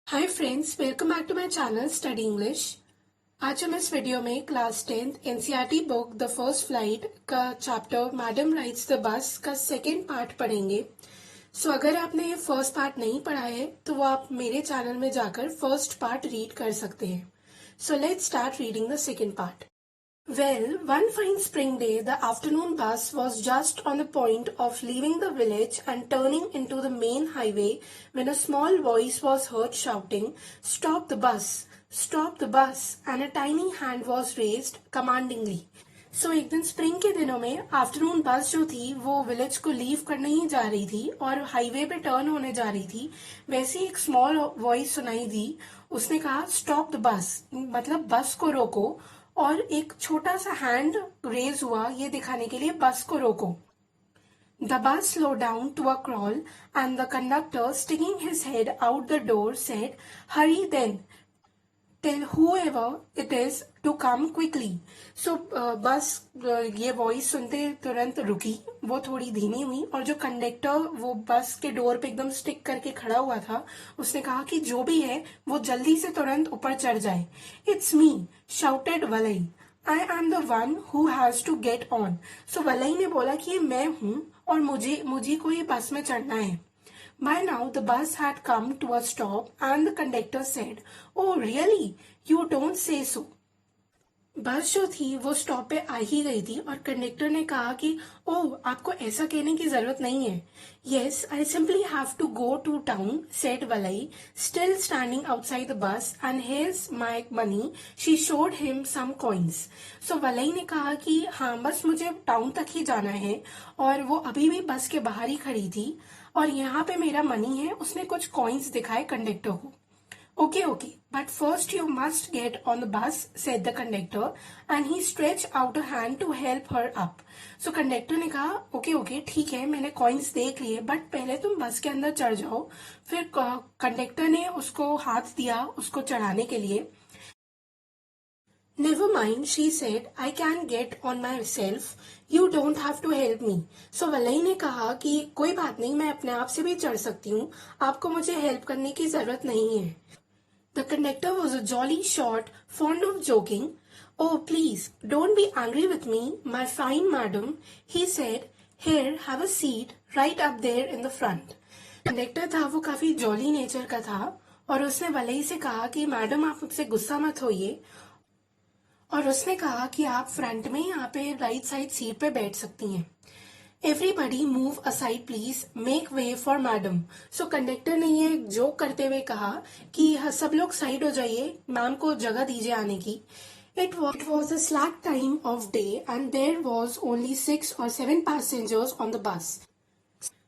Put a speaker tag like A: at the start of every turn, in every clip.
A: Hi friends, welcome back to my channel study English. आज हम इस वीडियो में class 10th NCERT book the first flight का chapter madam rides the bus का second part पढ़ेंगे। सो अगर आपने ये फर्स्ट पार्ट नहीं पढ़ा है तो वो आप मेरे चैनल में जाकर फर्स्ट पार्ट रीड कर सकते हैं। So let's start reading the second part. Well, one fine spring day, the afternoon bus was just on the point of leaving the village and turning into the main highway when a small voice was heard shouting, "Stop the bus! Stop the bus!" and a tiny hand was raised commandingly. So, एक दिन spring के दिनों में afternoon बस जो थी वो village को लीव करने ही जा रही थी और हाईवे पे टर्न होने जा रही थी। वैसे एक स्मॉल वॉइस सुनाई दी। उसने कहा स्टॉप द बस, मतलब बस को रोको। और एक छोटा सा हैंड रेज हुआ ये दिखाने के लिए बस को रोको। The bus slowed down to a crawl and the conductor, sticking his head out the door, said, "Hurry then. Tell whoever it is to come quickly." So बस ये वॉइस सुनते तुरंत रुकी, वो थोड़ी धीमी हुई और जो कंडक्टर वो बस के डोर पे एकदम स्टिक करके खड़ा हुआ था उसने कहा कि जो भी है वो जल्दी से तुरंत ऊपर चढ़ जाए। "It's me," shouted वलई. "I am the one who has to get on." So वलई ने बोला कि ये मैं हूँ और मुझे को ये बस में चढ़ना है। By now the bus had come to a stop and the conductor said, "Oh really? You don't say so." बस जो थी वो स्टॉप पे आ ही गई थी और कंडक्टर ने कहा कि ओह, आपको ऐसा कहने की जरूरत नहीं है। "Yes, I simply have to go to town," said Valai, still standing outside the bus, "and here's my money." She showed him some coins. So वलई ने कहा कि हाँ, बस मुझे टाउन तक ही जाना है और वो अभी भी बस के बाहर ही खड़ी थी और यहाँ पे मेरा मनी है। उसने कुछ कॉइन्स दिखाए कंडक्टर को। Okay, but first you must get on the bus," said the conductor, and he stretched out a hand to help her up. So conductor ने कहा ओके ठीक है, मैंने कॉइन्स देख लिए, बट पहले तुम बस के अंदर चढ़ जाओ। फिर कंडक्टर ने उसको हाथ दिया उसको चढ़ाने के लिए। "Never mind," she said, "I can get on myself. You don't have to help me." So वलई ने कहा कि कोई बात नहीं, मैं अपने आप से भी चढ़ सकती हूँ, आपको मुझे हेल्प करने की जरूरत नहीं है। The conductor was a jolly short, fond of joking. "Oh, please, don't be angry with me, my fine madam," he said. "Here, have a seat, right up there in the front." Conductor था वो काफी jolly nature का था और उसने वलई से कहा कि मैडम आप मुझसे गुस्सा मत होइए, और उसने कहा कि आप फ्रंट में यहाँ पे राइट साइड सीट पे बैठ सकती हैं। "Everybody move aside please, make way for madam." So conductor ने ये जोक करते हुए कहा कि सब लोग साइड हो जाइए, मैम को जगह दीजिए आने की। It was a slack time of day and there was only 6 or 7 passengers on the bus.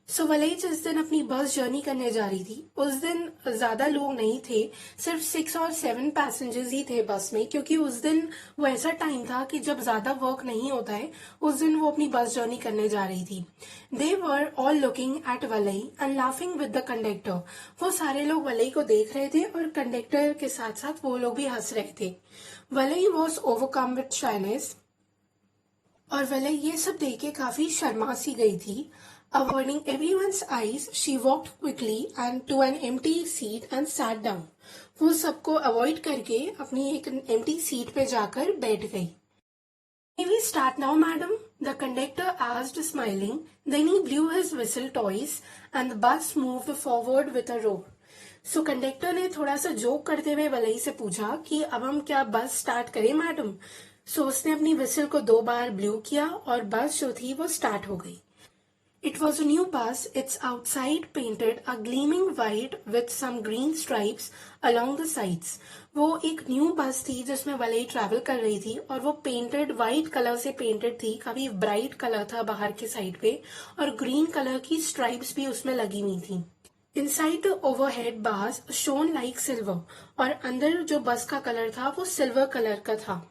A: सो वलई जिस दिन अपनी बस जर्नी करने जा रही थी उस दिन ज्यादा लोग नहीं थे, सिर्फ 6 और 7 पैसेंजर्स ही थे बस में, क्योंकि उस दिन वो ऐसा टाइम था कि जब ज्यादा वर्क नहीं होता है। उस दिन वो अपनी बस जर्नी करने जा रही थी। They were all looking at Valli and laughing with the conductor. वो सारे लोग वलई को देख रहे थे और कंडक्टर के साथ साथ वो लोग भी हंस रहे थे। वलई वॉज ओवरकम विद शाइनेस, और वलई ये सब देख के काफी शर्मा सी गई थी। Avoiding everyone's eyes, she walked quickly and to an empty seat and sat down. वो सबको अवॉइड करके अपनी एक एम्प्टी सीट पे जाकर बैठ गई। "May we start now, madam?" the conductor asked, smiling. Then he blew his whistle twice and the bus moved forward with a roar. So conductor ने थोड़ा सा जोक करते हुए वलई से पूछा कि अब हम क्या बस स्टार्ट करें मैडम। सो उसने अपनी विसल को 2 बार ब्लू किया और बस जो थी वो स्टार्ट हो गई। It was a new bus, its outside painted a gleaming white with some green stripes along the sides. वो एक न्यू बस थी जिसमें वलई ट्रैवल कर रही थी और वो पेंटेड व्हाइट कलर से पेंटेड थी, काफी ब्राइट कलर था बाहर के साइड पे और ग्रीन कलर की स्ट्राइप्स भी उसमें लगी हुई थी। Inside the overhead bars shone like silver, और अंदर जो बस का कलर था वो सिल्वर कलर का था।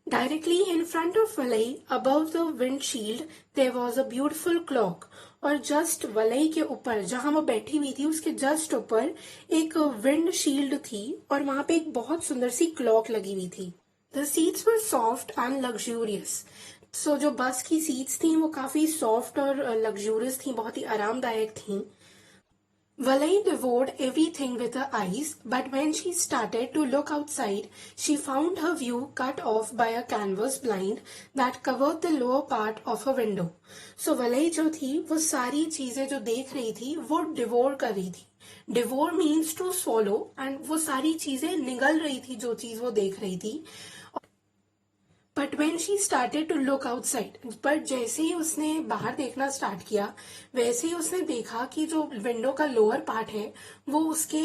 A: Directly in front of Valai, above the windshield, there was a beautiful clock. और जस्ट वलई के ऊपर जहां वो बैठी हुई थी उसके जस्ट ऊपर एक विंड शील्ड थी और वहां पे एक बहुत सुंदर सी क्लॉक लगी हुई थी। The seats were soft and luxurious. सो जो बस की सीट्स थी वो काफी सॉफ्ट और लग्जूरियस थी, बहुत ही आरामदायक थी। Valai devoured everything with her eyes, but when she started to look outside, she found her view cut off by a canvas blind that covered the lower part of her window. So Valai जो थी वो सारी चीजें जो देख रही थी वो डिवोर कर रही थी. Devour means to swallow and वो सारी चीजें निगल रही थी जो चीज वो देख रही थी. But when she started to look outside, but जैसे ही उसने बाहर देखना स्टार्ट किया वैसे ही उसने देखा कि जो विंडो का लोअर पार्ट है वो उसके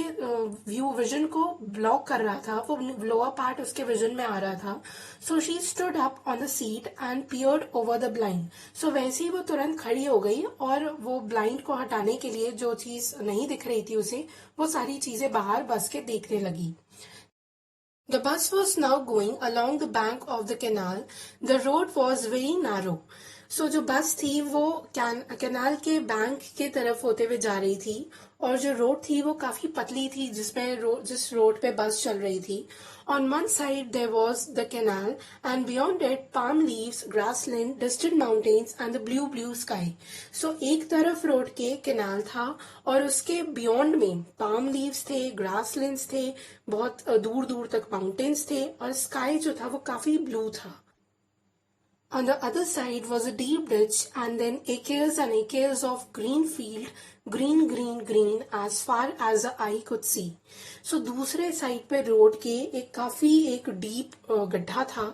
A: व्यू विजन को ब्लॉक कर रहा था. वो लोअर पार्ट उसके विजन में आ रहा था. So she stood up on the seat and peered over the blind. So वैसे ही वो तुरंत खड़ी हो गई और वो ब्लाइंड को हटाने के लिए जो चीज नहीं दिख रही थी उसे वो सारी चीजें बाहर बस के देखने लगी. The bus was now going along the bank of the canal. The road was very narrow. So जो बस थी वो कैनाल के बैंक के तरफ होते हुए जा रही थी और जो रोड थी वो काफी पतली थी जिस रोड पे बस चल रही थी. On one side there was the canal and beyond it palm leaves, grassland, distant mountains and the blue sky. So एक तरफ रोड के कैनाल था और उसके बियॉन्ड में पाम लीव्स थे, ग्रासलैंड्स थे, बहुत दूर दूर तक माउंटेन्स थे और स्काई जो था वो काफी ब्लू था. On the other side was a deep ditch and then acres and acres of green field, green as far as the eye could see. So दूसरे साइड पे रोड के एक डीप गड्ढा था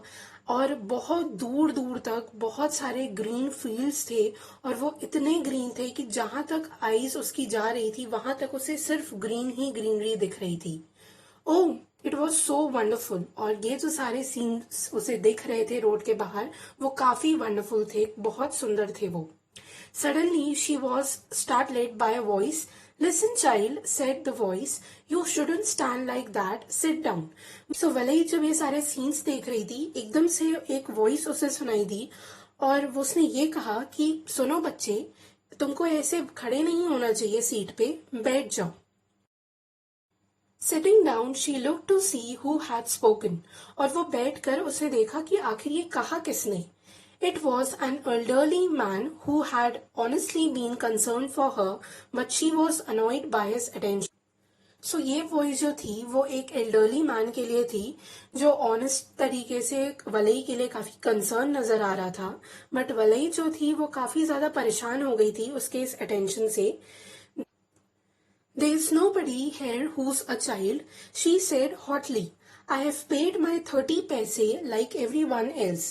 A: और बहुत दूर दूर तक बहुत सारे ग्रीन फील्ड्स थे और वो इतने ग्रीन थे कि जहां तक आईज उसकी जा रही थी वहां तक उसे सिर्फ ग्रीन ही ग्रीनरी दिख रही थी. ओह, इट वॉज सो वंडरफुल. और ये जो सारे सीन्स उसे दिख रहे थे रोड के बाहर वो काफी वंडरफुल थे, बहुत सुंदर थे वो. Suddenly she was startled by a voice. Listen child, said the voice, you shouldn't stand like that, sit down. So Valli जब ये सारे सीन्स देख रही थी एकदम से एक वॉइस उसे सुनाई दी और उसने ये कहा कि सुनो बच्चे, तुमको ऐसे खड़े नहीं होना चाहिए सीट पे, बैठ जाओ. Sitting down, she looked to see who had spoken. और वो बैठकर उसने देखा कि आखिर ये कहा किसने. It was an elderly man who had honestly been concerned for her, but she was annoyed by his attention. So ये वॉइस जो थी वो एक एल्डरली मैन के लिए थी जो ऑनेस्ट तरीके से वलई के लिए काफी कंसर्न नजर आ रहा था. बट वलई जो थी वो काफी ज्यादा परेशान हो गई थी उसके इस अटेंशन से. There is nobody here who's a child, she said hotly. I have paid my 30 पैसे like everyone else.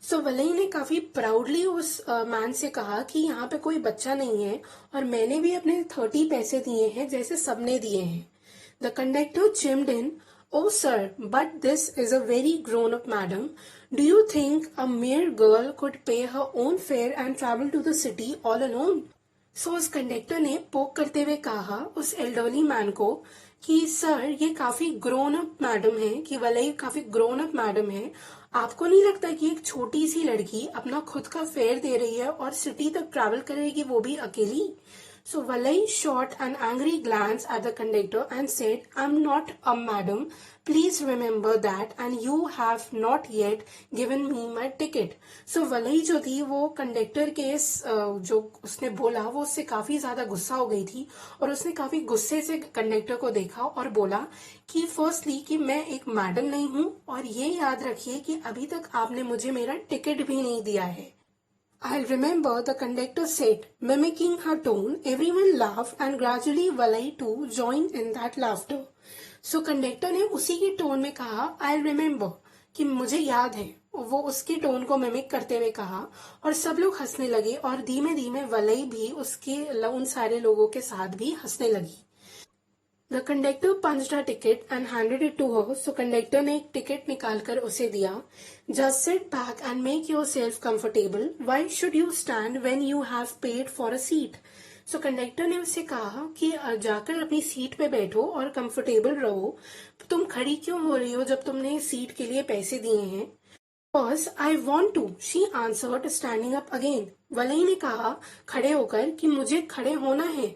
A: So वलई ने काफी प्राउडली उस मैन से कहा कि यहाँ पे कोई बच्चा नहीं है और मैंने भी अपने 30 पैसे दिए हैं जैसे सबने दिए हैं. The conductor chimed in. Oh sir, but this is a very grown-up madam. Do you think a mere girl could pay her own fare and travel to the city all alone? सो उस conductor ने पोक करते हुए कहा उस elderly man को कि sir ये काफी ग्रोन अप मैडम है, कि वलई काफी ग्रोन अप मैडम है. आपको नहीं लगता कि एक छोटी सी लड़की अपना खुद का फेयर दे रही है और सिटी तक ट्रैवल करेगी वो भी अकेली. So Valai shot an angry glance at the conductor and said, I'm not a madam. Please remember that and you have not yet given me my ticket. So Valai जो थी वो conductor के जो उसने बोला वो उससे काफी ज्यादा गुस्सा हो गई थी और उसने काफी गुस्से से कंडक्टर को देखा और बोला कि फर्स्टली कि मैं एक मैडम नहीं हूँ और ये याद रखिए कि अभी तक आपने मुझे मेरा टिकट भी नहीं दिया है. I'll remember, the conductor said, mimicking her tone. Everyone laughed and gradually Valai too joined in that laughter. So conductor ने उसी की टोन में कहा I'll remember, कि मुझे याद है. वो उसकी टोन को मिमिक करते हुए कहा और सब लोग हंसने लगे और धीमे धीमे वलई भी उसके उन सारे लोगों के साथ भी हंसने लगी. The conductor punched her ticket and handed it to her. So conductor ने एक टिकट निकालकर उसे दिया. Just sit back and make yourself comfortable. Why should you stand when you have paid for a seat? So conductor ने उससे कहा कि जाकर अपनी सीट पे बैठो और कंफर्टेबल रहो. तुम खड़ी क्यों हो रही हो जब तुमने सीट के लिए पैसे दिए हैं? Because I want to, she answered, standing up again. वलई ने कहा खड़े होकर कि मुझे खड़े होना है.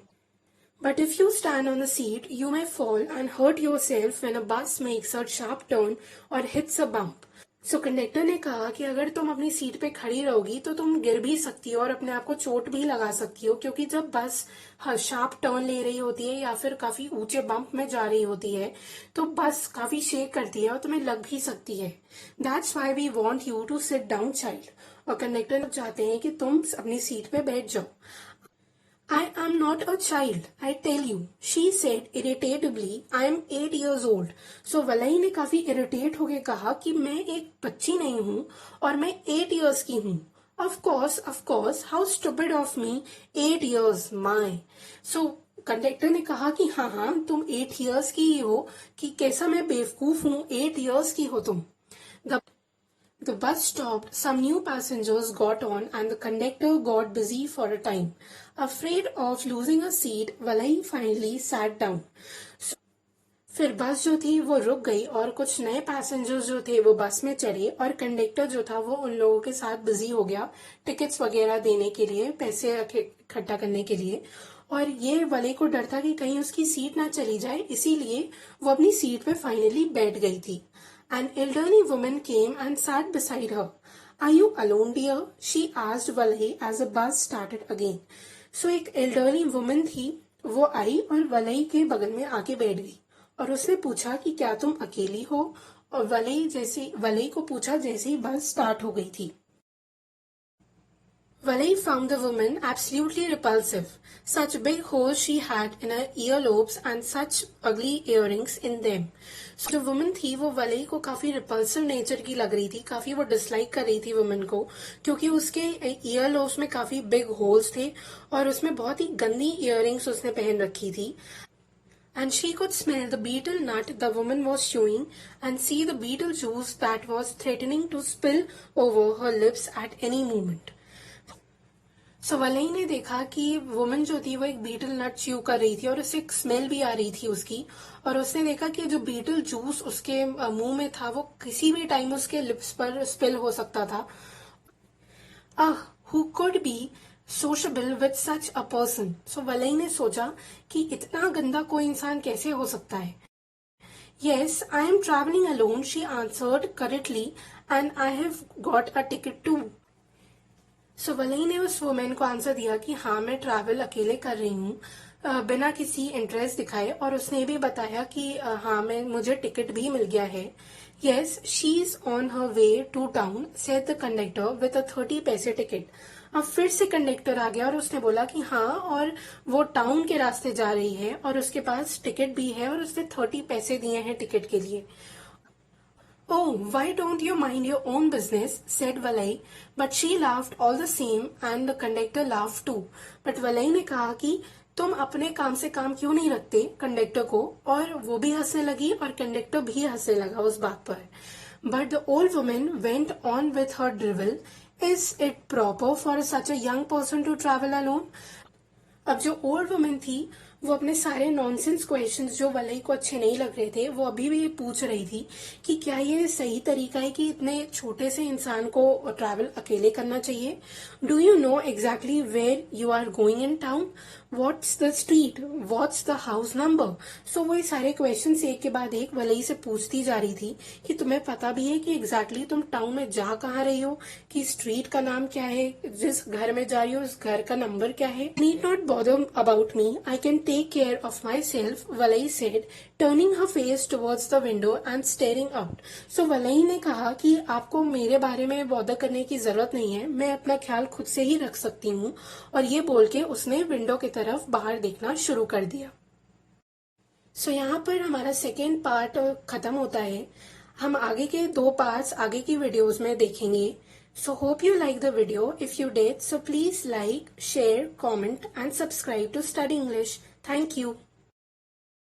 A: But if you stand on the seat, you may fall and hurt yourself when a bus makes a sharp turn or hits a bump. So conductor ने कहा कि अगर तुम अपनी सीट पे खड़ी रहोगी तो तुम गिर भी सकती हो और अपने आप को चोट भी लगा सकती हो, क्योंकि जब बस शार्प टर्न ले रही होती है या फिर काफी ऊंचे बम्प में जा रही होती है तो बस काफी शेक करती है और तुम्हें लग भी सकती है। That's why we want you to sit down child. और कंडक्टर चाहते हैं कि तुम अपनी सीट पे बैठ जाओ। I am not a child, I tell you, she said irritably. I am 8 years old. So वलई ने काफी इरिटेट होके कहा कि मैं एक बच्ची नहीं हूँ और मैं 8 years की हूँ। Of course, how stupid of me, 8 years, my. So conductor ने कहा कि हाँ तुम 8 years की ही हो, कि कैसा मैं बेवकूफ हूँ, 8 years की हो तुम। The bus stopped, some new passengers got on and the conductor got busy for a time. Afraid of losing a seat, Valai finally sat down. फिर बस जो थी वो रुक गई और कुछ नए पैसेंजर्स जो थे वो बस में चढ़े और कंडक्टर जो था वो उन लोगों के साथ बिजी हो गया टिकट्स वगैरह देने के लिए, पैसे इकट्ठा करने के लिए। और ये वले को डर था कि कहीं उसकी सीट ना चली जाए, इसीलिए वो अपनी सीट पे फाइनली बैठ गई थी। An elderly woman came and sat beside her. Are you alone, dear? She asked Valai as the bus started again. So एक elderly woman थी, वो आई और वलई के बगल में आके बैठ गई और उसने पूछा कि क्या तुम अकेली हो? और वलई को पूछा जैसे ही बस स्टार्ट हो गई थी। Valai found the woman absolutely repulsive. Such big holes she had in her earlobes and such ugly earrings in them. So जो woman थी वो वलई को काफी repulsive नेचर की लग रही थी, काफी वो डिसलाइक कर रही थी woman को, क्योंकि उसके earlobes में काफी big holes थे और उसमें बहुत ही गंदी earrings उसने पहन रखी थी। And she could smell the betel nut the woman was chewing and see the betel juice that was threatening to spill over her lips at any moment. सो वलई ने देखा कि वुमन जो थी वो एक बीटल नट च्यू कर रही थी और उसे एक स्मेल भी आ रही थी उसकी, और उसने देखा कि जो बीटल जूस उसके मुंह में था वो किसी भी टाइम उसके लिप्स पर स्पिल हो सकता था। Who could be sociable with such a person. So Valli ने सोचा कि इतना गंदा कोई इंसान कैसे हो सकता है। Yes, I am traveling alone, she answered correctly, and I have got a ticket too. सो वलई ने उस वुमेन को आंसर दिया कि हाँ मैं ट्रैवल अकेले कर रही हूँ बिना किसी इंटरेस्ट दिखाए, और उसने भी बताया कि हाँ मुझे टिकट भी मिल गया है। Yes, she is on her way to town, said the conductor with a 30 पैसे टिकट। अब फिर से कंडक्टर आ गया और उसने बोला कि हाँ, और वो टाउन के रास्ते जा रही है और उसके पास टिकट भी है और उसने 30 पैसे दिए हैं टिकट के लिए। Oh, why don't you mind your own business? Said Valai, but she laughed all the same and the conductor laughed too. But Valai ने कहा कि तुम अपने काम से काम क्यों नहीं रखते कंडक्टर को, और वो भी हंसने लगी और कंडक्टर भी हंसने लगा उस बात पर। But the old woman went on with her drivel. Is it proper for such a young person to travel alone? अब जो ओल्ड वुमेन थी वो अपने सारे नॉनसेंस क्वेश्चंस जो वलई को अच्छे नहीं लग रहे थे वो अभी भी पूछ रही थी कि क्या ये सही तरीका है कि इतने छोटे से इंसान को ट्रैवल अकेले करना चाहिए। Do you know exactly where you are going in town? What's the street? What's the house number? So वो ये सारे क्वेश्चन एक के बाद एक वलई से पूछती जा रही थी कि तुम्हें पता भी है कि एग्जैक्टली तुम टाउन में जा कहाँ रही हो, कि स्ट्रीट का नाम क्या है, जिस घर में जा रही हो उस घर का नंबर क्या है। Need not bother about me, I can take care of myself, Valli said, turning her face towards the window and staring out. So Valli ने कहा कि आपको मेरे बारे में बॉदर करने की जरूरत नहीं है, मैं अपना ख्याल खुद से ही रख सकती हूँ। और ये बोल के उसने विंडो की तरफ बाहर देखना शुरू कर दिया। सो यहाँ पर हमारा सेकेंड पार्ट खत्म होता है। हम आगे के 2 पार्ट्स आगे की वीडियोस में देखेंगे। So hope you like the video. If you did, so please like, share, comment and subscribe to Study English. Thank you.